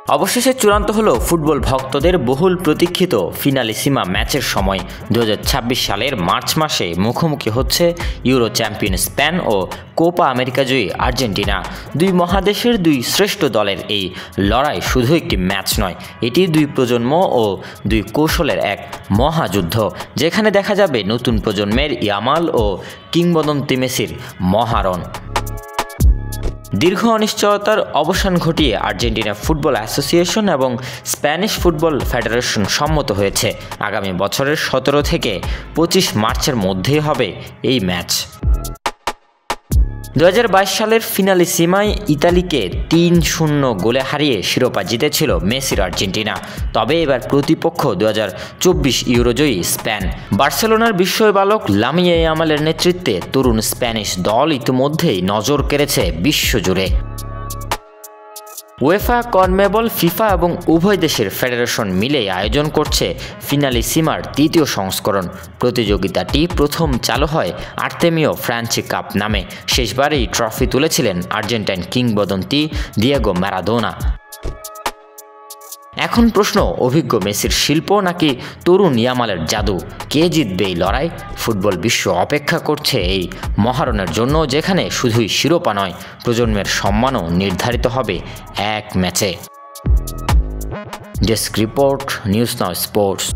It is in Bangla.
অবশেষে চূড়ান্ত হলো ফুটবল ভক্তদের বহুল প্রতীক্ষিত ফিনালিসিমা ম্যাচের সময়। 2026 সালের মার্চ মাসে মুখোমুখি হচ্ছে ইউরো চ্যাম্পিয়ন স্পেন ও কোপা আমেরিকা জয়ী আর্জেন্টিনা। দুই মহাদেশের দুই শ্রেষ্ঠ দলের এই লড়াই শুধু একটি ম্যাচ নয়, এটি দুই প্রজন্ম ও দুই কৌশলের এক মহাযুদ্ধ, যেখানে দেখা যাবে নতুন প্রজন্মের ইয়ামাল ও কিংবদন্তি মেসির মহারণ। দীর্ঘ অনিশ্চয়তার অবসান ঘটিয়ে আর্জেন্টিনা ফুটবল অ্যাসোসিয়েশন এবং স্প্যানিশ ফুটবল ফেডারেশন সম্মত হয়েছে আগামী বছরের 17 থেকে 25 মার্চের মধ্যেই হবে এই ম্যাচ। 2022 সালের ফিনালিসিমায় ইতালিকে 3-0 গোলে হারিয়ে শিরোপা জিতেছিল মেসির আর্জেন্টিনা। তবে এবার প্রতিপক্ষ 2024 ইউরোজয়ী স্পেন। বার্সেলোনার বিস্ময় বালক লামিনে ইয়ামালের নেতৃত্বে তরুণ স্প্যানিশ দল ইতিমধ্যেই নজর কেড়েছে বিশ্বজুড়ে। উয়েফা, কনমেবল, ফিফা এবং উভয় দেশের ফেডারেশন মিলে আয়োজন করছে ফিনালিসিমার দ্বিতীয় সংস্করণ। প্রতিযোগিতাটি প্রথম চালু হয় আর্তেমিও ফ্রান্সি কাপ নামে। শেষবার এই ট্রফি তুলেছিলেন আর্জেন্টাইন কিংবদন্তি দিয়েগো ম্যারাডোনা। এখন প্রশ্ন, অভিজ্ঞ মেসির শিল্প নাকি তরুণ ইয়ামালের জাদু? কে জিতবে এই লড়াই? ফুটবল বিশ্ব অপেক্ষা করছে এই মহারণের জন্য, যেখানে শুধুই শিরোপা নয়, প্রজন্মের সম্মানও নির্ধারিত হবে এক ম্যাচে। Desk report, news now sports.